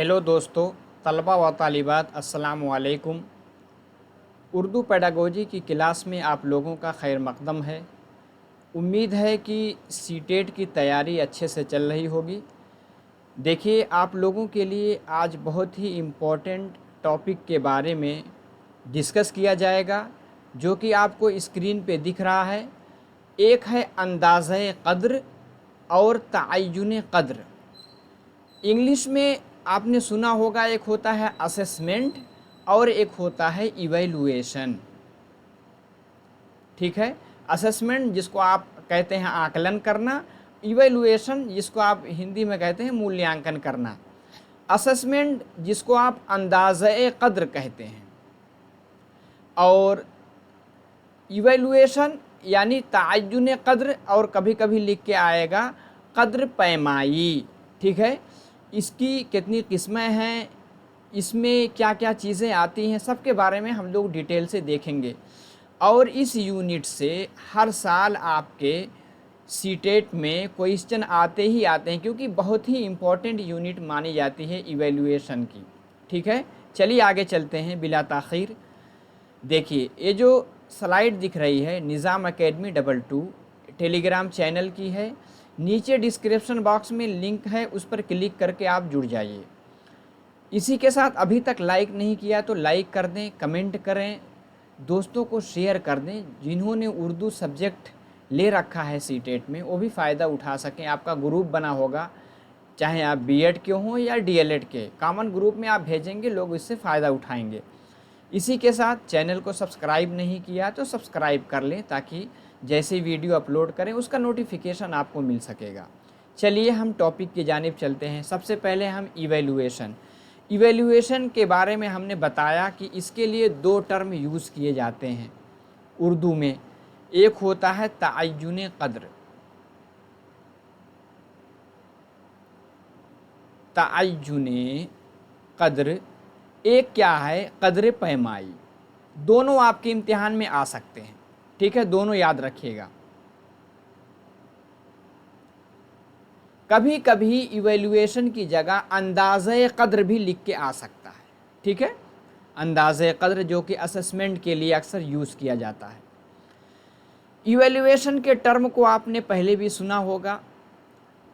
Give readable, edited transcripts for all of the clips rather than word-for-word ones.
Hello दोस्तों, तलबा व तालिबात, अस्सलामु अलैकुम। उर्दू पेडागोजी की क्लास में आप लोगों का खैर मक़दम है। उम्मीद है कि सीटेट की तैयारी अच्छे से चल रही होगी। देखिए, आप लोगों के लिए आज बहुत ही इम्पोर्टेंट टॉपिक के बारे में डिस्कस किया जाएगा, जो कि आपको स्क्रीन पे दिख रहा है। एक है अंदाज़े क़द्र और तअय्युन क़द्र। इंग्लिश में आपने सुना होगा, एक होता है असेसमेंट और एक होता है इवैल्यूएशन। ठीक है, असेसमेंट जिसको आप कहते हैं आकलन करना, इवैल्यूएशन जिसको आप हिंदी में कहते हैं मूल्यांकन करना। असेसमेंट जिसको आप अंदाज़े क़द्र कहते हैं, और इवैल्यूएशन यानी तअय्युन क़द्र, और कभी कभी लिख के आएगा क़द्र पैमाई। ठीक है, इसकी कितनी किस्में हैं, इसमें क्या क्या चीज़ें आती हैं, सब के बारे में हम लोग डिटेल से देखेंगे। और इस यूनिट से हर साल आपके सीटेट में क्वेश्चन आते ही आते हैं, क्योंकि बहुत ही इम्पोर्टेंट यूनिट मानी जाती है इवैल्यूएशन की। ठीक है, चलिए आगे चलते हैं बिला ताख़ीर। देखिए, ये जो स्लाइड दिख रही है निज़ाम एकेडमी 22 टेलीग्राम चैनल की है। नीचे डिस्क्रिप्शन बॉक्स में लिंक है, उस पर क्लिक करके आप जुड़ जाइए। इसी के साथ अभी तक लाइक नहीं किया तो लाइक कर दें, कमेंट करें, दोस्तों को शेयर कर दें जिन्होंने उर्दू सब्जेक्ट ले रखा है सीटेट में, वो भी फ़ायदा उठा सकें। आपका ग्रुप बना होगा, चाहे आप बीएड के हों या डीएलएड के, कॉमन ग्रुप में आप भेजेंगे, लोग इससे फ़ायदा उठाएंगे। इसी के साथ चैनल को सब्सक्राइब नहीं किया तो सब्सक्राइब कर लें, ताकि जैसे वीडियो अपलोड करें उसका नोटिफिकेशन आपको मिल सकेगा। चलिए हम टॉपिक की जानिब चलते हैं। सबसे पहले हम इवैल्यूएशन के बारे में हमने बताया कि इसके लिए दो टर्म यूज़ किए जाते हैं उर्दू में। एक होता है तअय्युन क़द्र, तअय्युन क़द्र, एक क्या है क़द्र पैमाई। दोनों आपके इम्तिहान में आ सकते हैं। ठीक है, दोनों याद रखिएगा। कभी कभी इवैल्यूएशन की जगह अंदाज़े क़द्र भी लिख के आ सकता है। ठीक है, अंदाज़े क़द्र जो कि असेसमेंट के लिए अक्सर यूज़ किया जाता है। इवैल्यूएशन के टर्म को आपने पहले भी सुना होगा।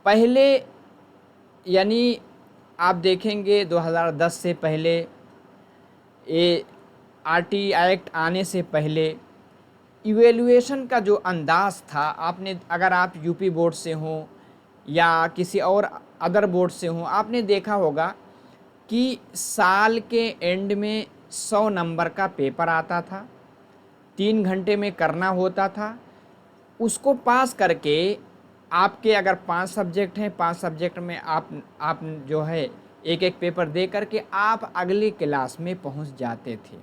पहले यानी आप देखेंगे 2010 से पहले, ये आरटी एक्ट आने से पहले इवैल्यूएशन का जो अंदाज़ था, आपने अगर आप यूपी बोर्ड से हों या किसी और अदर बोर्ड से हों, आपने देखा होगा कि साल के एंड में 100 नंबर का पेपर आता था, 3 घंटे में करना होता था। उसको पास करके आपके अगर 5 सब्जेक्ट हैं, 5 सब्जेक्ट में आप जो है एक एक पेपर दे करके आप अगली क्लास में पहुंच जाते थे।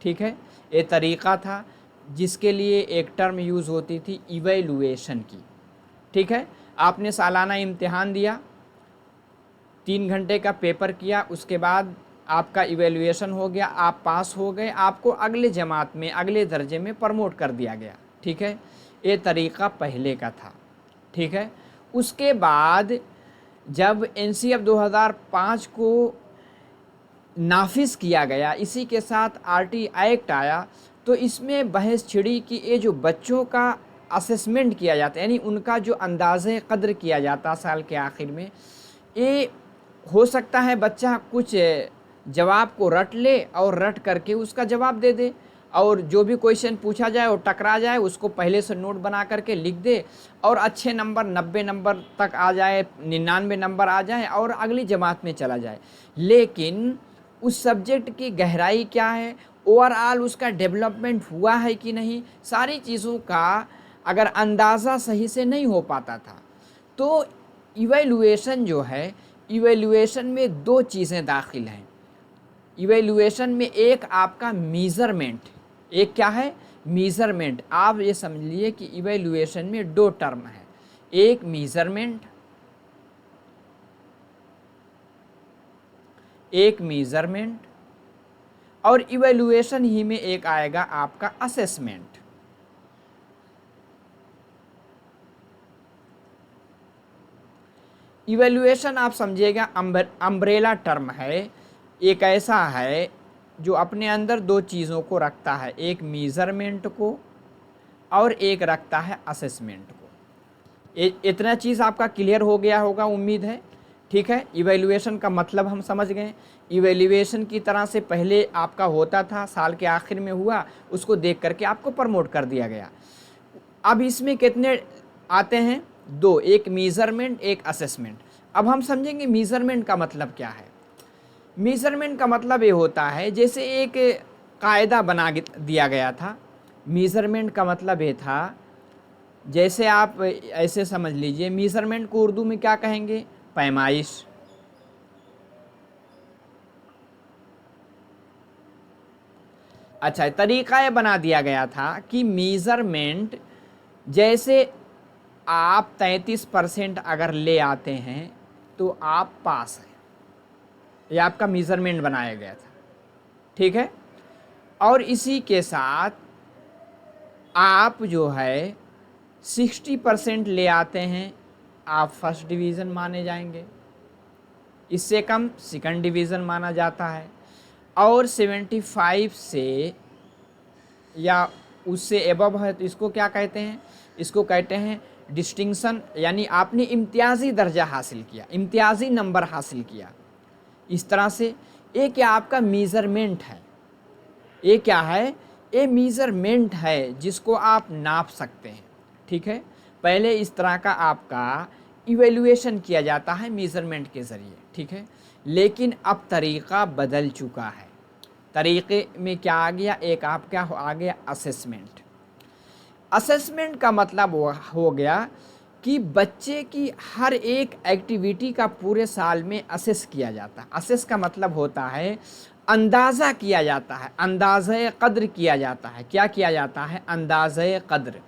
ठीक है, ये तरीक़ा था जिसके लिए एक टर्म यूज़ होती थी इवैल्यूएशन की। ठीक है, आपने सालाना इम्तिहान दिया, 3 घंटे का पेपर किया, उसके बाद आपका इवैल्यूएशन हो गया, आप पास हो गए, आपको अगले जमात में, अगले दर्जे में प्रमोट कर दिया गया। ठीक है, ये तरीक़ा पहले का था। ठीक है, उसके बाद जब एनसीएफ 2005 को नाफिज किया गया, इसी के साथ आरटी एक्ट आया, तो इसमें बहस छिड़ी कि ये जो बच्चों का असेसमेंट किया जाता है, यानी उनका जो अंदाज़े क़द्र किया जाता साल के आखिर में, ये हो सकता है बच्चा कुछ जवाब को रट ले और रट करके उसका जवाब दे दे, और जो भी क्वेश्चन पूछा जाए और टकरा जाए उसको पहले से नोट बना करके लिख दे, और अच्छे नंबर 90 नंबर तक आ जाए, 99 नंबर आ जाए और अगली जमात में चला जाए। लेकिन उस सब्जेक्ट की गहराई क्या है, ओवरऑल उसका डेवलपमेंट हुआ है कि नहीं, सारी चीज़ों का अगर अंदाज़ा सही से नहीं हो पाता था। तो इवैल्यूएशन जो है, इवैल्यूएशन में दो चीज़ें दाखिल हैं। इवैल्यूएशन में एक आपका मीज़रमेंट, एक क्या है मीज़रमेंट। आप ये समझ लिए कि इवैल्यूएशन में दो टर्म है, एक मीज़रमेंट, एक मीज़रमेंट, और इवैल्यूएशन ही में एक आएगा आपका असेसमेंट। इवैल्यूएशन आप समझिएगा अम्ब्रेला टर्म है, एक ऐसा है जो अपने अंदर दो चीज़ों को रखता है, एक मीज़रमेंट को और एक रखता है असेसमेंट को। इतना चीज़ आपका क्लियर हो गया होगा उम्मीद है, ठीक है। इवैल्यूएशन का मतलब हम समझ गए। इवैल्यूएशन की तरह से पहले आपका होता था, साल के आखिर में हुआ, उसको देख करके आपको प्रमोट कर दिया गया। अब इसमें कितने आते हैं? दो, एक मीज़रमेंट, एक असेसमेंट। अब हम समझेंगे मीज़रमेंट का मतलब क्या है। मीज़रमेंट का मतलब ये होता है, जैसे एक कायदा बना दिया गया था। मीज़रमेंट का मतलब ये था, जैसे आप ऐसे समझ लीजिए, मीज़रमेंट को उर्दू में क्या कहेंगे? पैमाइश। अच्छा, तरीका ये बना दिया गया था कि मीज़रमेंट, जैसे आप 33% अगर ले आते हैं तो आप पास हैं, ये आपका मीज़रमेंट बनाया गया था, ठीक है। और इसी के साथ आप जो है 60% ले आते हैं, आप फर्स्ट डिवीज़न माने जाएंगे, इससे कम सेकंड डिवीज़न माना जाता है। और 75 से या उससे एबव है तो इसको क्या कहते हैं? इसको कहते हैं डिस्टिंक्शन, यानी आपने इम्तियाज़ी दर्जा हासिल किया, इम्तियाज़ी नंबर हासिल किया। इस तरह से ये क्या आपका मीज़रमेंट है, ये क्या है? ये मीज़रमेंट है जिसको आप नाप सकते हैं, ठीक है। पहले इस तरह का आपका इवैल्यूएशन किया जाता है मीज़रमेंट के ज़रिए, ठीक है। लेकिन अब तरीक़ा बदल चुका है। तरीक़े में क्या आ गया? एक आपका आ गया असेसमेंट। असेसमेंट का मतलब हो गया कि बच्चे की हर एक एक्टिविटी का पूरे साल में असेस किया जाता है। असेस का मतलब होता है अंदाज़ा किया जाता है, अंदाज़े क़द्र किया जाता है। क्या किया जाता है? अंदाज़े क़द्र।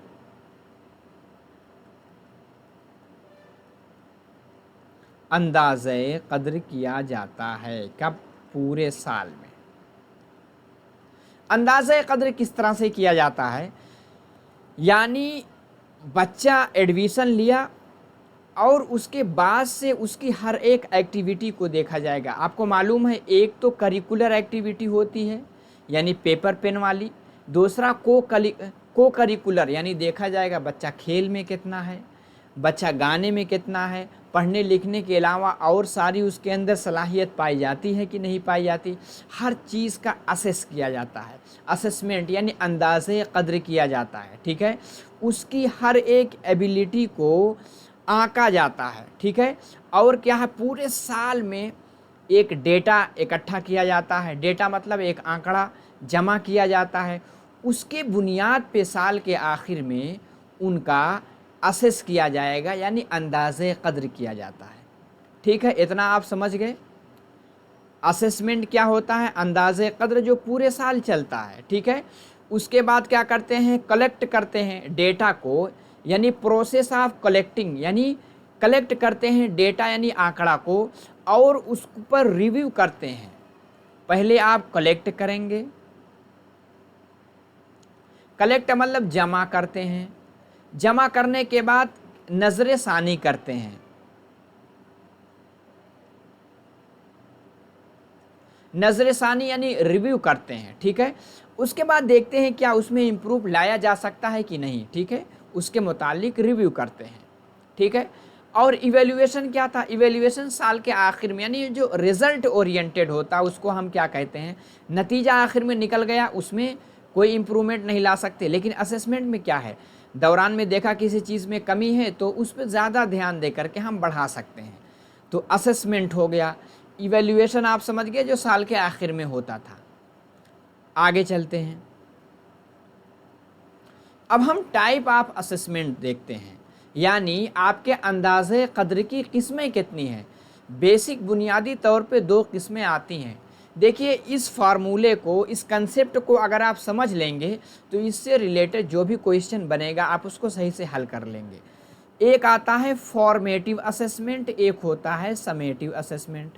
अंदाज़े क़द्र किया जाता है। कब? पूरे साल में। अंदाज़े क़द्र किस तरह से किया जाता है? यानी बच्चा एडमिशन लिया और उसके बाद से उसकी हर एक एक्टिविटी को देखा जाएगा। आपको मालूम है, एक तो करिकुलर एक्टिविटी होती है यानी पेपर पेन वाली, दूसरा को करिकुलर यानी देखा जाएगा बच्चा खेल में कितना है, बच्चा गाने में कितना है, पढ़ने लिखने के अलावा और सारी उसके अंदर सलाहियत पाई जाती है कि नहीं पाई जाती। हर चीज़ का असेस किया जाता है। असेसमेंट यानी अंदाज़े क़द्र किया जाता है, ठीक है। उसकी हर एक एबिलिटी को आंका जाता है, ठीक है। और क्या है? पूरे साल में एक डेटा इकट्ठा किया जाता है। डेटा मतलब एक आंकड़ा जमा किया जाता है। उसके बुनियाद पे साल के आखिर में उनका असेस किया जाएगा, यानी अंदाज़े क़द्र किया जाता है, ठीक है। इतना आप समझ गए। असेसमेंट क्या होता है? अंदाज़े क़द्र जो पूरे साल चलता है, ठीक है। उसके बाद क्या करते हैं? कलेक्ट करते हैं डेटा को, यानी प्रोसेस ऑफ कलेक्टिंग, यानी कलेक्ट करते हैं डेटा यानी आंकड़ा को, और उस पर रिव्यू करते हैं। पहले आप कलेक्ट करेंगे, कलेक्ट मतलब जमा करते हैं, जमा करने के बाद नज़र सानी करते हैं, नज़र सानी यानी रिव्यू करते हैं, ठीक है। उसके बाद देखते हैं क्या उसमें इम्प्रूव लाया जा सकता है कि नहीं, ठीक है। उसके मुतालिक रिव्यू करते हैं, ठीक है। और इवैल्यूएशन क्या था? इवैल्यूएशन साल के आखिर में, यानी जो रिज़ल्ट ओरिएंटेड होता है उसको हम क्या कहते हैं? नतीजा आखिर में निकल गया, उसमें कोई इम्प्रूवमेंट नहीं ला सकते। लेकिन असेसमेंट में क्या है? दौरान में देखा किसी चीज़ में कमी है तो उस पर ज़्यादा ध्यान दे करके हम बढ़ा सकते हैं, तो असेसमेंट हो गया। इवैल्यूएशन आप समझ गए, जो साल के आखिर में होता था। आगे चलते हैं। अब हम टाइप ऑफ असेसमेंट देखते हैं, यानी आपके अंदाज़े क़द्र की किस्में कितनी हैं। बेसिक बुनियादी तौर पे दो किस्में आती हैं। देखिए, इस फार्मूले को, इस कंसेप्ट को अगर आप समझ लेंगे तो इससे रिलेटेड जो भी क्वेश्चन बनेगा आप उसको सही से हल कर लेंगे। एक आता है फॉर्मेटिव असेसमेंट, एक होता है समेटिव असेसमेंट।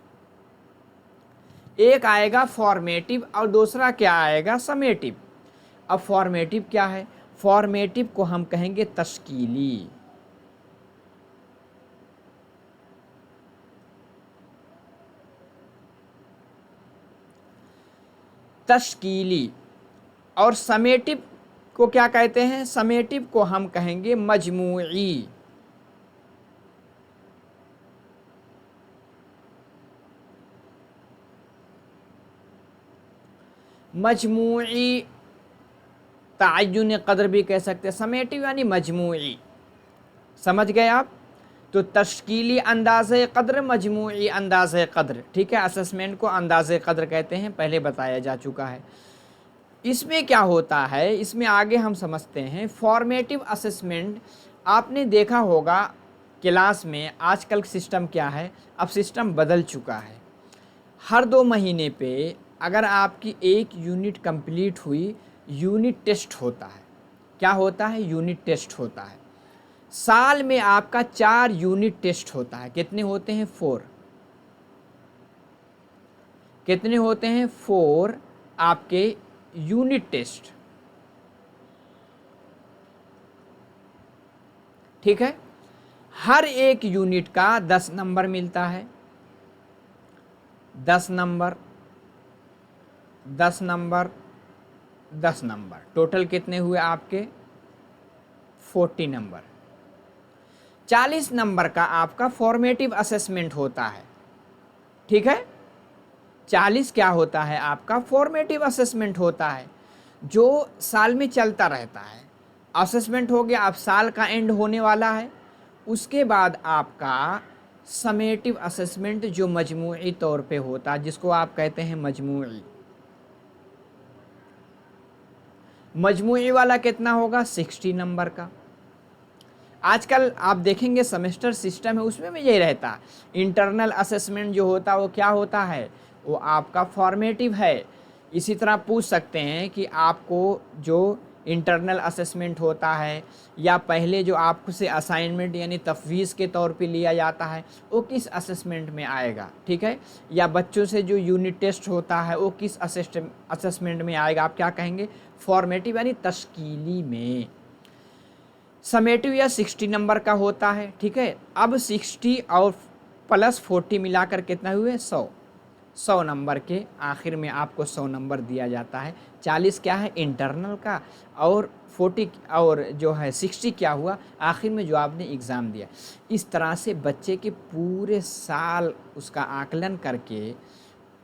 एक आएगा फॉर्मेटिव और दूसरा क्या आएगा? समेटिव। अब फॉर्मेटिव क्या है? फॉर्मेटिव को हम कहेंगे तश्कीली। तश्कीली। और समेटिव को क्या कहते हैं? समेटिव को हम कहेंगे मजमूई। मजमूई तअय्युन क़द्र भी कह सकते हैं। समेटिव यानी मजमूई, समझ गए आप? तो तश्कीली अंदाज़े क़द्र, मजमूई अंदाज़े क़द्र, ठीक है। असेसमेंट को अंदाज़े क़द्र कहते हैं, पहले बताया जा चुका है। इसमें क्या होता है, इसमें आगे हम समझते हैं। फॉर्मेटिव असेसमेंट आपने देखा होगा क्लास में, आजकल सिस्टम क्या है, अब सिस्टम बदल चुका है। हर 2 महीने पे अगर आपकी एक यूनिट कंप्लीट हुई, यूनिट टेस्ट होता है। क्या होता है? यूनिट टेस्ट होता है। साल में आपका 4 यूनिट टेस्ट होता है। कितने होते हैं? 4। कितने होते हैं? 4 आपके यूनिट टेस्ट, ठीक है। हर एक यूनिट का 10 नंबर मिलता है। 10 नंबर, 10 नंबर, 10 नंबर, टोटल कितने हुए आपके? 40 नंबर। 40 नंबर का आपका फॉर्मेटिव असेसमेंट होता है, ठीक है। 40 क्या होता है? आपका फॉर्मेटिव असेसमेंट होता है, जो साल में चलता रहता है। असेसमेंट हो गया, अब साल का एंड होने वाला है। उसके बाद आपका समेटिव असेसमेंट जो मजमूई तौर पे होता है, जिसको आप कहते हैं मजमूई। मजमूई वाला कितना होगा? 60 नंबर का। आजकल आप देखेंगे सेमेस्टर सिस्टम है, उसमें भी यही रहता है। इंटरनल असेसमेंट जो होता है वो क्या होता है? वो आपका फॉर्मेटिव है। इसी तरह पूछ सकते हैं कि आपको जो इंटरनल असेसमेंट होता है, या पहले जो आपसे असाइनमेंट यानी तफवीज़ के तौर पे लिया जाता है, वो किस असेसमेंट में आएगा, ठीक है। या बच्चों से जो यूनिट टेस्ट होता है वो किस असेसमेंट में आएगा? आप क्या कहेंगे? फॉर्मेटिव यानी तश्कीली में। समेटिव या 60 नंबर का होता है, ठीक है। अब 60 और प्लस 40 मिलाकर कितना हुए? 100। 100 नंबर के आखिर में आपको 100 नंबर दिया जाता है। 40 क्या है? इंटरनल का, और 40 और जो है 60 क्या हुआ? आखिर में जो आपने एग्ज़ाम दिया। इस तरह से बच्चे के पूरे साल उसका आकलन करके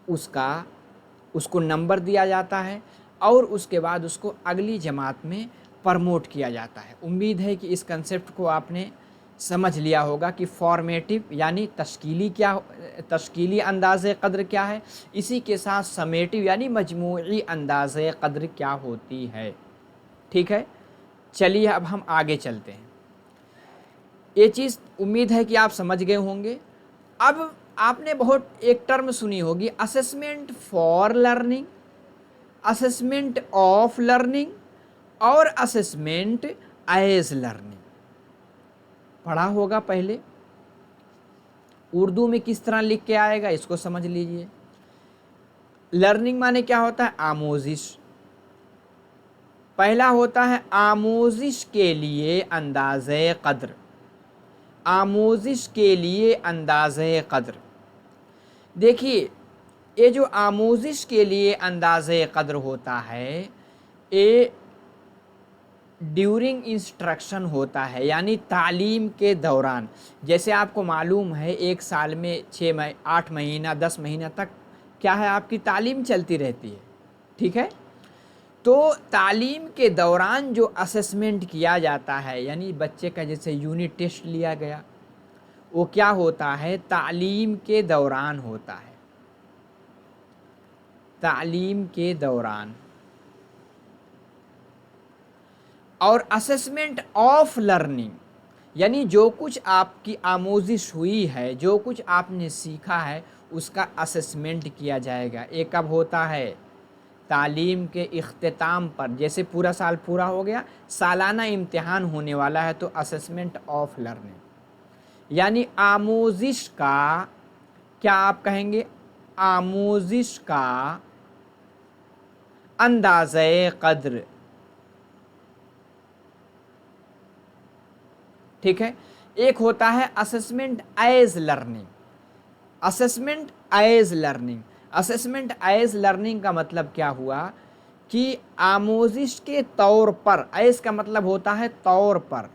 उसको नंबर दिया जाता है, और उसके बाद उसको अगली जमात में प्रमोट किया जाता है। उम्मीद है कि इस कंसेप्ट को आपने समझ लिया होगा कि फॉर्मेटिव यानी तश्कीली अंदाज़े क़द्र क्या है, इसी के साथ समेटिव यानी मजमूई अंदाज़े क़द्र क्या होती है, ठीक है। चलिए अब हम आगे चलते हैं। ये चीज़ उम्मीद है कि आप समझ गए होंगे। अब आपने बहुत एक टर्म सुनी होगी, assessment for learning, assessment of learning और असेसमेंट एज लर्निंग। पढ़ा होगा पहले। उर्दू में किस तरह लिख के आएगा इसको समझ लीजिए। लर्निंग माने क्या होता है? आमोजिश। पहला होता है आमोजिश के लिए अंदाज़े क़द्र। आमोजिश के लिए अंदाज़े क़द्र। देखिए, ये जो आमोजिश के लिए अंदाज़े क़द्र होता है, ये ड्यूरिंग इंस्ट्रक्शन होता है, यानी तालीम के दौरान। जैसे आपको मालूम है, एक साल में 8 महीना 10 महीना तक क्या है, आपकी तालीम चलती रहती है, ठीक है। तो तालीम के दौरान जो असेसमेंट किया जाता है, यानी बच्चे का जैसे यूनिट टेस्ट लिया गया, वो क्या होता है? तालीम के दौरान होता है। तालीम के दौरान। और असेसमेंट ऑफ लर्निंग यानी जो कुछ आपकी आमोजिश हुई है, जो कुछ आपने सीखा है, उसका असेसमेंट किया जाएगा। ये कब होता है? तालीम के इख्तिताम पर। जैसे पूरा साल पूरा हो गया, सालाना इम्तिहान होने वाला है, तो असेसमेंट ऑफ लर्निंग यानी आमोजिश का, क्या आप कहेंगे? आमोजिश का अंदाज़े क़द्र, ठीक है। एक होता है assessment as learning. Assessment as learning. Assessment as learning का मतलब क्या हुआ कि आमोजिश के तौर पर, एज का मतलब होता है तौर पर,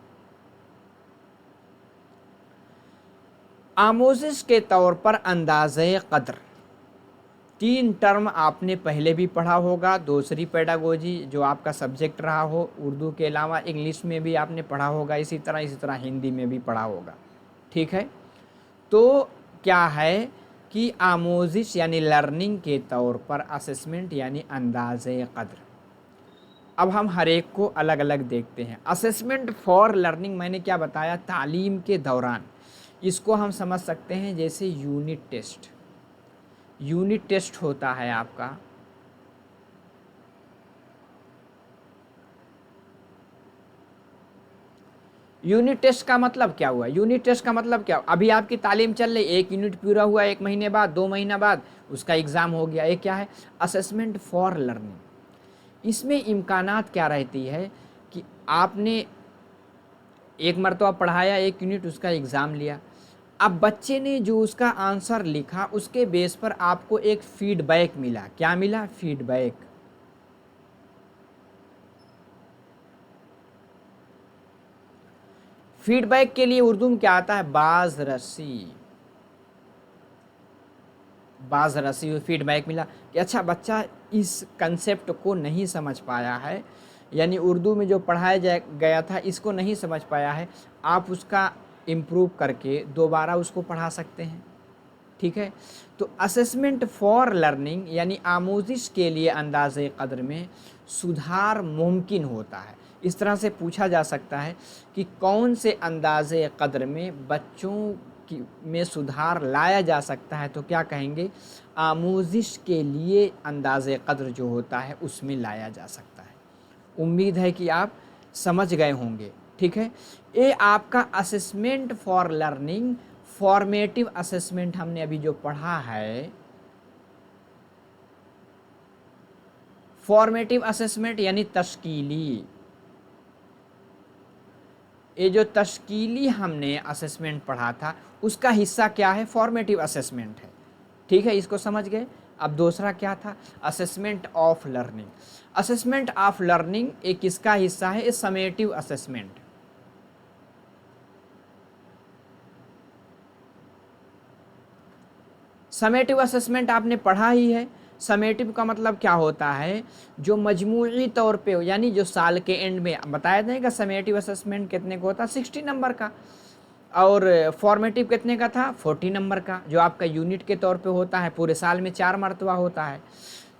आमोजिश के तौर पर अंदाज़े क़द्र। 3 टर्म आपने पहले भी पढ़ा होगा, दूसरी पेडागोजी जो आपका सब्जेक्ट रहा हो, उर्दू के अलावा इंग्लिश में भी आपने पढ़ा होगा, इसी तरह हिंदी में भी पढ़ा होगा। ठीक है, तो क्या है कि आमोजिश यानी लर्निंग के तौर पर, असेसमेंट यानी अंदाज़े क़द्र। अब हम हर एक को अलग अलग देखते हैं। असेसमेंट फॉर लर्निंग मैंने क्या बताया, तालीम के दौरान। इसको हम समझ सकते हैं जैसे यूनिट टेस्ट। यूनिट टेस्ट होता है आपका, यूनिट टेस्ट का मतलब क्या हुआ, यूनिट टेस्ट का मतलब क्या, अभी आपकी तालीम चल रही, 1 यूनिट पूरा हुआ, 1 महीने बाद, 2 महीना बाद उसका एग्ज़ाम हो गया। ये क्या है, असेसमेंट फॉर लर्निंग। इसमें इम्कानात क्या रहती है कि आपने एक मरतबा पढ़ाया 1 यूनिट, उसका एग्ज़ाम लिया, अब बच्चे ने जो उसका आंसर लिखा उसके बेस पर आपको एक फीडबैक मिला। क्या मिला, फीडबैक। फीडबैक के लिए उर्दू में क्या आता है, बाज रसी। बाज रसी फीडबैक मिला कि अच्छा बच्चा इस कंसेप्ट को नहीं समझ पाया है, यानी उर्दू में जो पढ़ाया गया था इसको नहीं समझ पाया है, आप उसका इम्प्रूव करके दोबारा उसको पढ़ा सकते हैं। ठीक है, तो असेसमेंट फॉर लर्निंग यानी आमोजिश के लिए अंदाज़े क़द्र में सुधार मुमकिन होता है। इस तरह से पूछा जा सकता है कि कौन से अंदाज़े क़द्र में बच्चों की में सुधार लाया जा सकता है, तो क्या कहेंगे, आमोजिश के लिए अंदाज़े क़द्र जो होता है उसमें लाया जा सकता है। उम्मीद है कि आप समझ गए होंगे। ठीक है, ये आपका assessment for learning, formative assessment हमने अभी जो पढ़ा है, फॉर्मेटिव असेसमेंट यानी तश्कीली। ये जो तश्कीली हमने असेसमेंट पढ़ा था उसका हिस्सा क्या है, फॉर्मेटिव असेसमेंट है। ठीक है, इसको समझ गए। अब दूसरा क्या था, assessment of learning. Assessment of learning एक किसका हिस्सा है, ये समेटिव असेसमेंट। समेटिव असेसमेंट आपने पढ़ा ही है। समेटिव का मतलब क्या होता है, जो मजमूई तौर पे, यानी जो साल के एंड में बताया जाएगा समेटिव असेसमेंट कितने का होता है, 60 नंबर का, और फॉर्मेटिव कितने का था, 40 नंबर का, जो आपका यूनिट के तौर पे होता है, पूरे साल में 4 मरतबा होता है।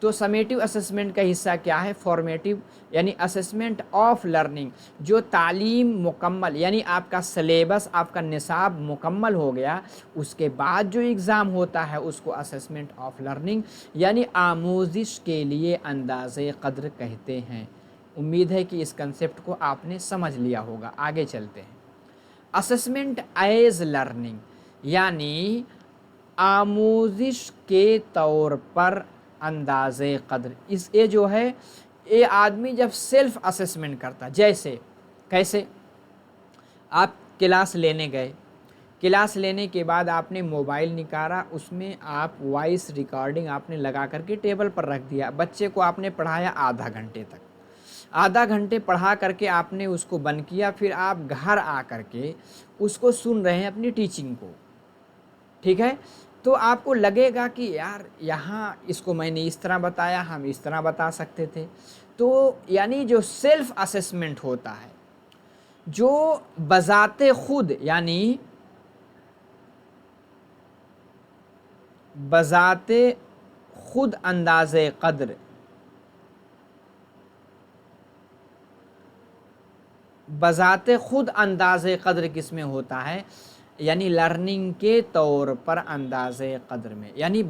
तो समेटिव असेसमेंट का हिस्सा क्या है, फॉर्मेटिव यानी असेसमेंट ऑफ लर्निंग, जो तालीम मुकम्मल यानी आपका सिलेबस, आपका निसाब मुकम्मल हो गया, उसके बाद जो एग्ज़ाम होता है उसको असेसमेंट ऑफ लर्निंग यानी आमोजिश के लिए अंदाज़े क़द्र कहते हैं। उम्मीद है कि इस कंसेप्ट को आपने समझ लिया होगा। आगे चलते हैं। असेसमेंट एज लर्निंग यानी आमोजिश के तौर पर अंदाज़े क़द्र। इस ये जो है, ये आदमी जब सेल्फ असेसमेंट करता, जैसे कैसे, आप क्लास लेने गए, क्लास लेने के बाद आपने मोबाइल निकाला, उसमें आप वॉइस रिकॉर्डिंग आपने लगा करके टेबल पर रख दिया, बच्चे को आपने पढ़ाया आधा घंटे तक, आधा घंटे पढ़ा करके आपने उसको बंद किया, फिर आप घर आ करके उसको सुन रहे हैं अपनी टीचिंग को। ठीक है, तो आपको लगेगा कि यार यहाँ इसको मैंने इस तरह बताया, हम इस तरह बता सकते थे। तो यानी जो सेल्फ असेसमेंट होता है, जो बज़ाते खुद यानी बज़ाते खुद अंदाज़े क़द्र, बज़ाते खुद अंदाज़े क़द्र किस में होता है, यानी लर्निंग के तौर पर अंदाज़े क़द्र में, यानी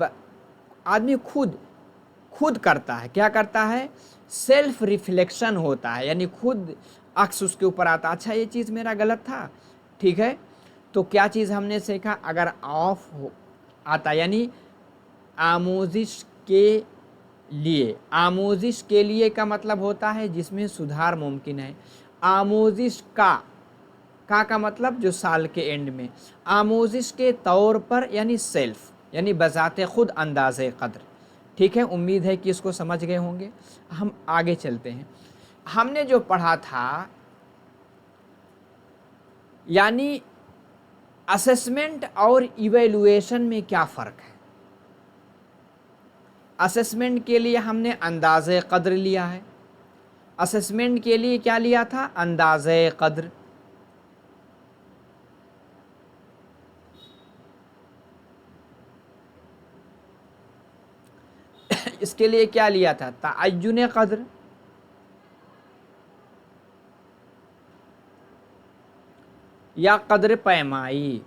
आदमी खुद करता है। क्या करता है, सेल्फ रिफ्लेक्शन होता है, यानी खुद अक्स उसके ऊपर आता, अच्छा ये चीज़ मेरा गलत था। ठीक है, तो क्या चीज़ हमने सीखा, अगर ऑफ आता यानी आमोजिश के लिए, आमोजिश के लिए का मतलब होता है जिसमें सुधार मुमकिन है। आमोजिश का मतलब जो साल के एंड में, आमोजिश के तौर पर यानी सेल्फ यानी बज़ाते खुद अंदाज़े क़द्र, ठीक है, उम्मीद है कि इसको समझ गए होंगे। हम आगे चलते हैं। हमने जो पढ़ा था यानी असेसमेंट और इवैल्यूएशन में क्या फ़र्क है। असेसमेंट के लिए हमने अंदाज़े क़द्र लिया है। असेसमेंट के लिए क्या लिया था? अंदाज़े क़द्र। इसके लिए क्या लिया था? तअय्युन क़द्र या क़द्र पैमाई।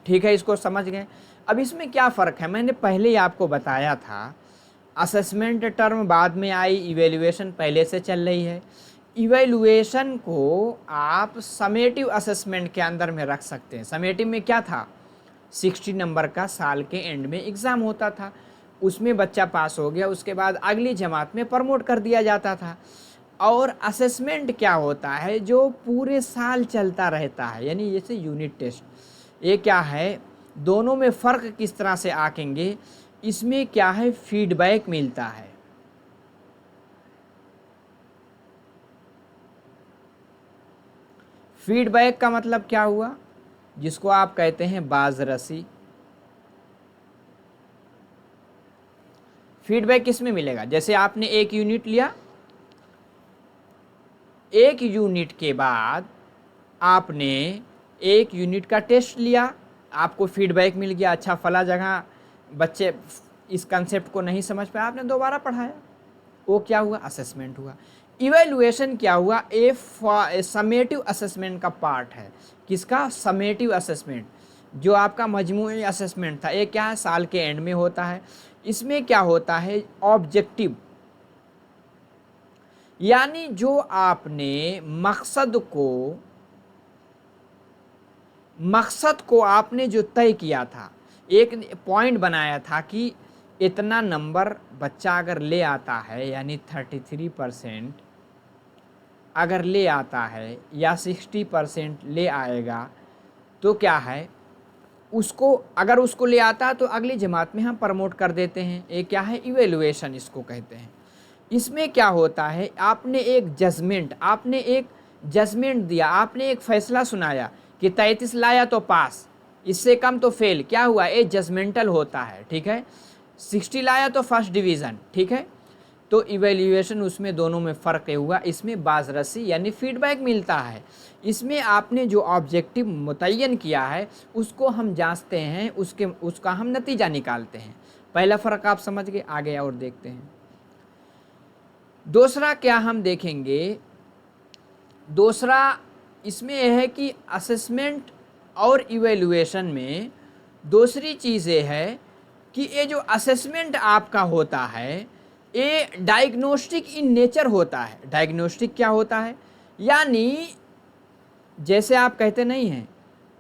ठीक है, इसको समझ गए। अब इसमें क्या फ़र्क है, मैंने पहले ही आपको बताया था। असेसमेंट टर्म बाद में आई, इवैल्यूएशन पहले से चल रही है। इवैल्यूएशन को आप समेटिव असेसमेंट के अंदर में रख सकते हैं। समेटिव में क्या था? 60 नंबर का साल के एंड में एग्ज़ाम होता था, उसमें बच्चा पास हो गया, उसके बाद अगली जमात में प्रमोट कर दिया जाता था। और असेसमेंट क्या होता है? जो पूरे साल चलता रहता है, यानी जैसे यूनिट टेस्ट। ये क्या है, दोनों में फ़र्क किस तरह से आकेंगे, इसमें क्या है, फीडबैक मिलता है। फीडबैक का मतलब क्या हुआ? जिसको आप कहते हैं बाज़रसी। फीडबैक किस में मिलेगा? जैसे आपने एक यूनिट लिया, एक यूनिट के बाद आपने एक यूनिट का टेस्ट लिया, आपको फीडबैक मिल गया, अच्छा फला जगह बच्चे इस कंसेप्ट को नहीं समझ पाए, आपने दोबारा पढ़ाया, वो क्या हुआ? असेसमेंट हुआ। इवैल्यूएशन क्या हुआ? ए समेटिव असेसमेंट का पार्ट है। किसका? Summative assessment. जो आपका मजमूई असेसमेंट था, ये क्या है, साल के एंड में होता है। इसमें क्या होता है? ऑब्जेक्टिव, यानी जो आपने मकसद को आपने जो तय किया था, एक पॉइंट बनाया था कि इतना नंबर बच्चा अगर ले आता है, यानी 33% अगर ले आता है या 60% ले आएगा, तो क्या है, उसको अगर उसको ले आता है तो अगली जमात में हम प्रमोट कर देते हैं। ये क्या है? इवैल्यूएशन इसको कहते हैं। इसमें क्या होता है, आपने एक जजमेंट दिया, आपने एक फैसला सुनाया कि 33 लाया तो पास, इससे कम तो फेल। क्या हुआ? ये जजमेंटल होता है, ठीक है। 60 लाया तो फर्स्ट डिवीज़न, ठीक है। तो इवैल्यूएशन, उसमें दोनों में फ़र्क हुआ। इसमें बाज़रसी यानी फीडबैक मिलता है। इसमें आपने जो ऑब्जेक्टिव मुतय्यन किया है उसको हम जांचते हैं, उसका हम नतीजा निकालते हैं। पहला फ़र्क आप समझ गए, आगे और देखते हैं। दूसरा क्या हम देखेंगे, दूसरा इसमें यह है कि असेसमेंट और इवैल्यूएशन में दूसरी चीज़ ये है कि ये जो असेसमेंट आपका होता है, ये डायग्नोस्टिक इन नेचर होता है। डायग्नोस्टिक क्या होता है? यानी जैसे आप कहते नहीं हैं,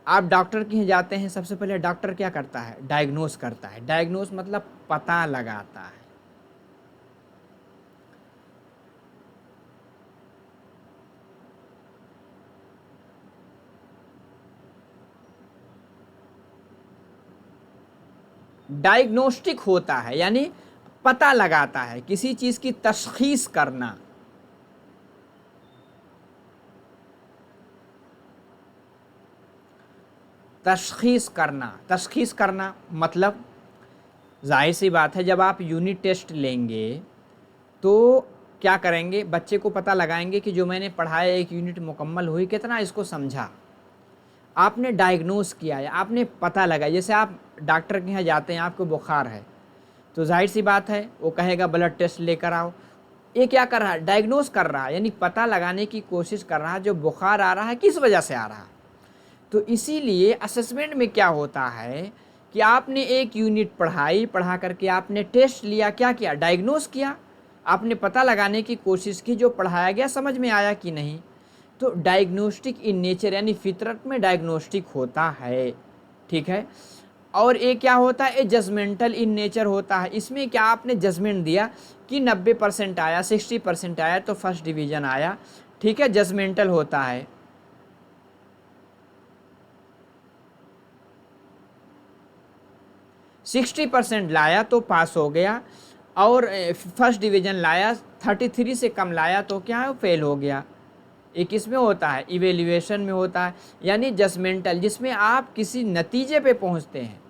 आप डॉक्टर के यहाँ जाते हैं, सबसे पहले डॉक्टर क्या करता है? डायग्नोस करता है। डायग्नोस मतलब पता लगाता है। डायग्नोस्टिक होता है यानी पता लगाता है, किसी चीज़ की तशखीस करना। तशखीस करना मतलब जाहिर सी बात है, जब आप यूनिट टेस्ट लेंगे तो क्या करेंगे, बच्चे को पता लगाएंगे कि जो मैंने पढ़ाया एक यूनिट मुकम्मल हुई, कितना इसको समझा। आपने डायग्नोस किया है, आपने पता लगाया। जैसे आप डॉक्टर के यहाँ जाते हैं, आपको बुखार है, तो जाहिर सी बात है वो कहेगा ब्लड टेस्ट लेकर आओ। ये क्या कर रहा है? डायग्नोस कर रहा है, यानी पता लगाने की कोशिश कर रहा है जो बुखार आ रहा है किस वजह से आ रहा है। तो इसीलिए असेसमेंट में क्या होता है कि आपने एक यूनिट पढ़ा करके आपने टेस्ट लिया, क्या किया? डायग्नोस किया। आपने पता लगाने की कोशिश की जो पढ़ाया गया समझ में आया कि नहीं। तो डायग्नोस्टिक इन नेचर यानी फितरत में डायग्नोस्टिक होता है, ठीक है। और ये क्या होता है? ये जजमेंटल इन नेचर होता है। इसमें क्या आपने जजमेंट दिया कि 90% आया, 60% आया तो फर्स्ट डिवीज़न आया, ठीक है, जजमेंटल होता है। 60% लाया तो पास हो गया, और फर्स्ट डिवीज़न लाया 33 से कम लाया तो क्या है, फेल हो गया। एक इसमें होता है इवेल्युएशन में होता है, यानी जजमेंटल, जिसमें आप किसी नतीजे पे पहुंचते हैं,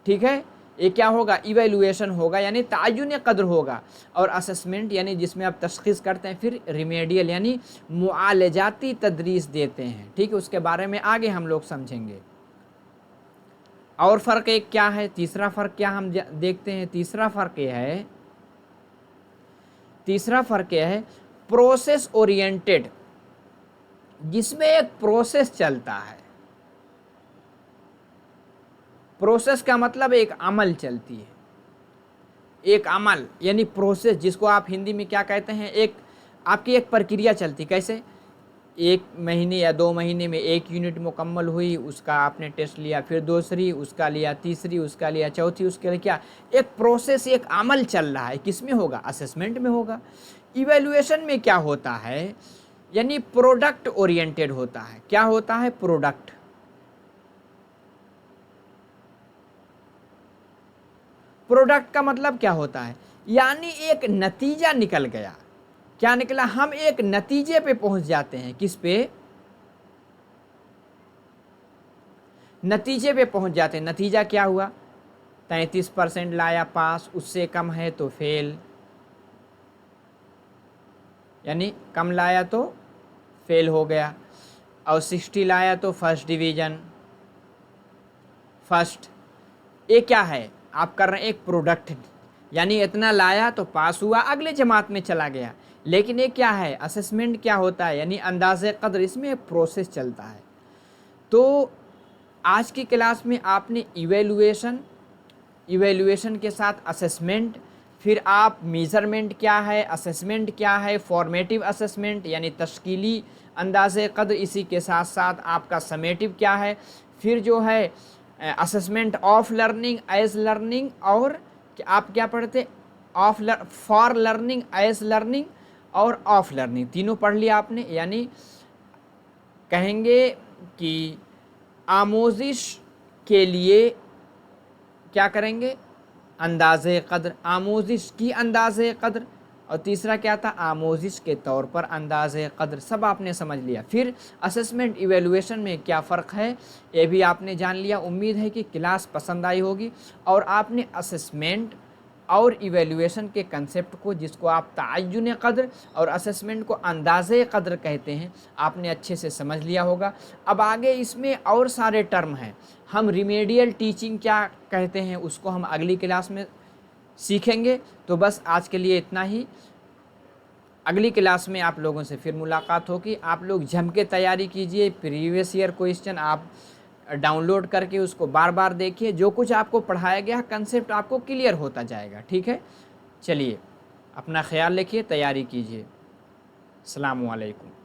ठीक है। ये क्या होगा, इवेल्युएशन होगा, यानी तायुन कद्र होगा। और असेसमेंट यानी जिसमें आप तशख़ीस करते हैं। फिर रिमेडियल यानी मुआलजाती तदरीस देते हैं, ठीक है। उसके बारे में आगे हम लोग समझेंगे। और फ़र्क एक क्या है, तीसरा फ़र्क क्या हम देखते हैं। तीसरा फ़र्क यह है प्रोसेस ओरिएंटेड, जिसमें एक प्रोसेस चलता है। प्रोसेस का मतलब एक अमल चलती है, एक अमल यानी प्रोसेस, जिसको आप हिंदी में क्या कहते हैं, एक आपकी एक प्रक्रिया चलती। कैसे, 1 महीने या 2 महीने में 1 यूनिट मुकम्मल हुई, उसका आपने टेस्ट लिया, फिर दूसरी उसका लिया, तीसरी उसका लिया, चौथी उसके लिए, क्या एक प्रोसेस, एक अमल चल रहा है। किस में होगा, असेसमेंट में होगा। इवैल्यूएशन में क्या होता है, यानी प्रोडक्ट ओरिएंटेड होता है। क्या होता है, प्रोडक्ट। प्रोडक्ट का मतलब क्या होता है, यानी एक नतीजा निकल गया। क्या निकला, हम एक नतीजे पे पहुंच जाते हैं। किस पे, नतीजे पे पहुंच जाते हैं। नतीजा क्या हुआ, 33% लाया पास, उससे कम है तो फेल, यानी कम लाया तो फेल हो गया। और 60 लाया तो फर्स्ट डिवीज़न, फर्स्ट। ये क्या है, आप कर रहे हैं एक प्रोडक्ट, यानी इतना लाया तो पास हुआ, अगले जमात में चला गया। लेकिन ये क्या है, असेसमेंट क्या होता है, यानी अंदाज़े क़द्र, इसमें एक प्रोसेस चलता है। तो आज की क्लास में आपने इवेल्युएशन के साथ असेसमेंट, फिर आप मेज़रमेंट क्या है, असेसमेंट क्या है, फॉर्मेटिव असेसमेंट यानी तश्कीली अंदाज़े क़द्र, इसी के साथ साथ आपका समेटिव क्या है, फिर जो है assessment of learning, as learning, और आप क्या पढ़ते, फॉर लर्निंग, एज लर्निंग और ऑफ लर्निंग, तीनों पढ़ लिया आपने। यानी कहेंगे कि आमोजिश के लिए क्या करेंगे, अंदाज़े क़द्र, आमोजिश की अंदाज़े क़द्र, और तीसरा क्या था, आमोजिश के तौर पर अंदाज़े क़द्र। सब आपने समझ लिया। फिर असेसमेंट इवेल्युएशन में क्या फ़र्क है, ये भी आपने जान लिया। उम्मीद है कि क्लास पसंद आई होगी और आपने असेसमेंट और इवेल्युएशन के कंसेप्ट को, जिसको आप तायुन क़द्र और असेसमेंट को अंदाज़े क़द्र कहते हैं, आपने अच्छे से समझ लिया होगा। अब आगे इसमें और सारे टर्म हैं। हम रिमेडियल टीचिंग क्या कहते हैं, उसको हम अगली क्लास में सीखेंगे। तो बस आज के लिए इतना ही। अगली क्लास में आप लोगों से फिर मुलाकात होगी। आप लोग जम के तैयारी कीजिए। प्रीवियस ईयर क्वेश्चन आप डाउनलोड करके उसको बार बार देखिए। जो कुछ आपको पढ़ाया गया कंसेप्ट आपको क्लियर होता जाएगा, ठीक है। चलिए, अपना ख्याल रखिए, तैयारी कीजिए। अस्सलामु अलैकुम।